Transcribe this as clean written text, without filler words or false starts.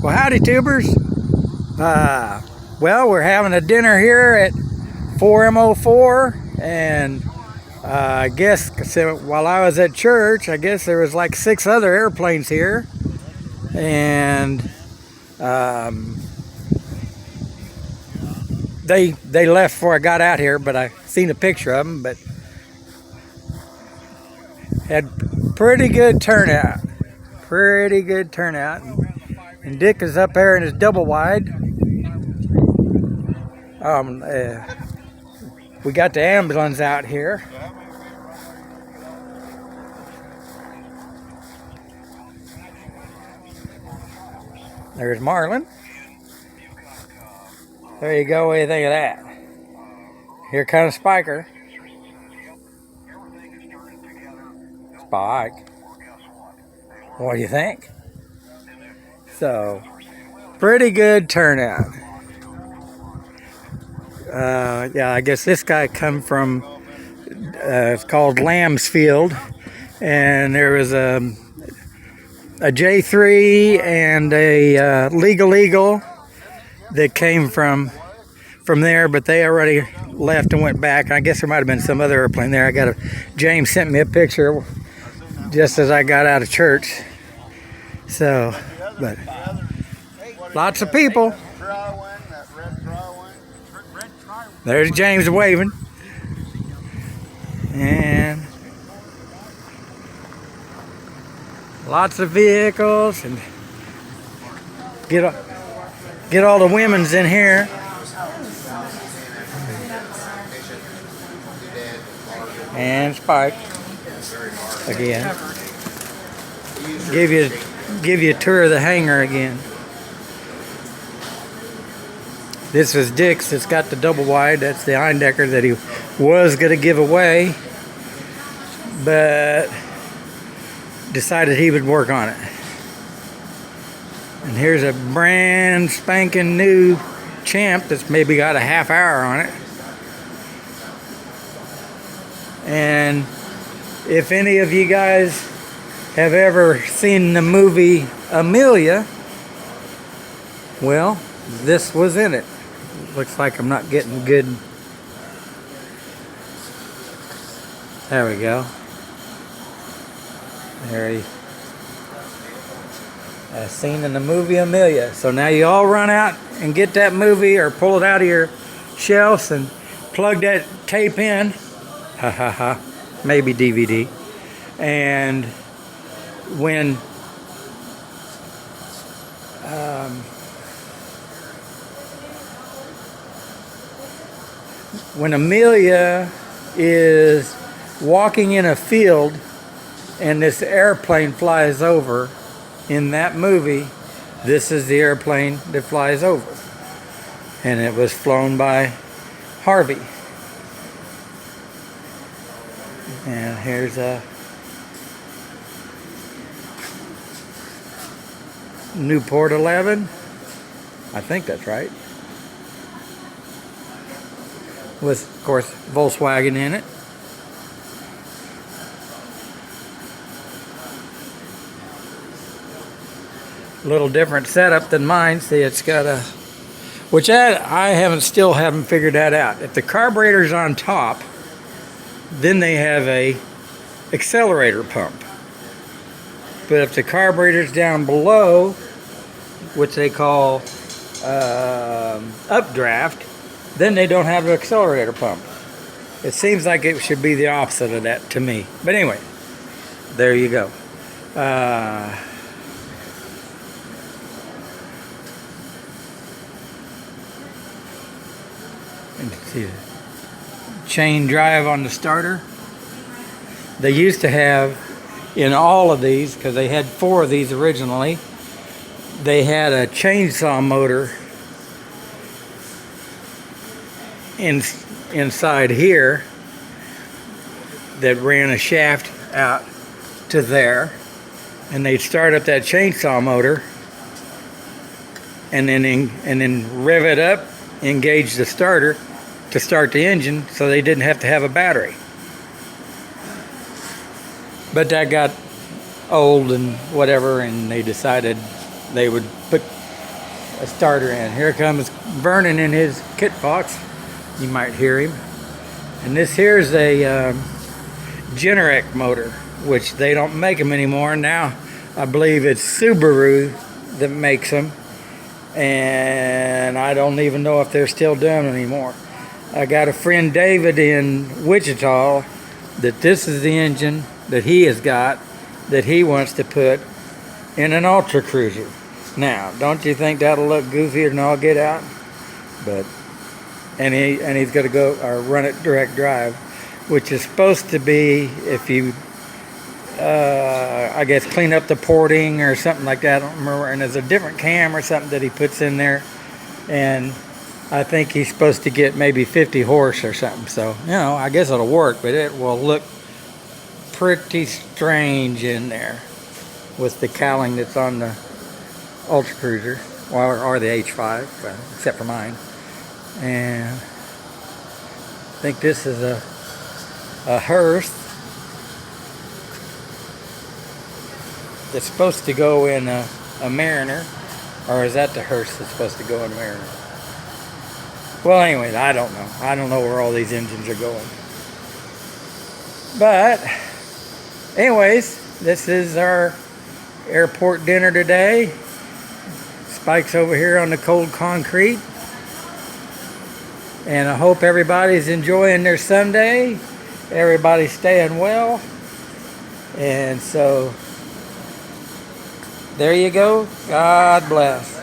Well, howdy, tubers. Well, we're having a dinner here at 4MO4, and I guess while I was at church, I guess there was like 6 other airplanes here, and they left before I got out here, but I seen a picture of them. But had pretty good turnout. And Dick is up there in his double wide. We got the ambulance out here. There's Marlin. There you go. What do you think of that? Here comes Spiker. Spike. What do you think? So, pretty good turnout. Yeah, I guess this guy come from, it's called Lamb's Field, and there was a J3 and a Legal Eagle that came from there, but they already left and went back. I guess there might have been some other airplane there. James sent me a picture just as I got out of church. So, but lots of people. There's James waving. And lots of vehicles, and get all the women's in here. And Spike again. Give you a tour of the hangar again. This is Dick's. It's got the double wide. That's the Eindecker that he was going to give away, but decided he would work on it. And here's a brand spanking new Champ that's maybe got a half hour on it. And if any of you guys have ever seen the movie Amelia, well, this was in it. Looks like I'm not getting good. There we go. A scene in the movie Amelia. So now you all run out and get that movie, or pull it out of your shelves and plug that tape in. Ha ha ha. Maybe DVD. And when Amelia is walking in a field and this airplane flies over, in that movie, this is the airplane that flies over. And it was flown by Harvey. And here's a Newport 11. I think that's right. With, of course, Volkswagen in it. A little different setup than mine. See, it's got a, which I still haven't figured that out. If the carburetor's on top, then they have a accelerator pump. But if the carburetor's down below, which they call updraft, then they don't have an accelerator pump. It seems like it should be the opposite of that to me. But anyway, there you go. And see the chain drive on the starter. They used to have in all of these, because they had 4 of these originally, they had a chainsaw motor inside here that ran a shaft out to there, and they'd start up that chainsaw motor and then rev it up, engage the starter to start the engine, so they didn't have to have a battery. But that got old and whatever, and they decided they would put a starter in. Here comes Vernon in his kit box. You might hear him. And this here's a Generac motor, which they don't make them anymore. Now I believe it's Subaru that makes them, and I don't even know if they're still doing them anymore. I got a friend David in Wichita that this is the engine that he has got that he wants to put in an Ultra Cruiser. Now, don't you think that'll look goofier than all get out? But he's going to go or run it direct drive, which is supposed to be, if you I guess clean up the porting or something like that. I don't remember. And there's a different cam or something that he puts in there, and I think he's supposed to get maybe 50 horse or something. So, you know, I guess it'll work, but it will look pretty strange in there with the cowling that's on the Ultra Cruiser or the H5, except for mine. And I think this is a hearse that's supposed to go in a Mariner, or is that the hearse that's supposed to go in a Mariner? Well, anyway, I don't know. I don't know where all these engines are going. But, anyways, this is our airport dinner today. Spike's over here on the cold concrete. And I hope everybody's enjoying their Sunday. Everybody's staying well. And so, there you go. God bless.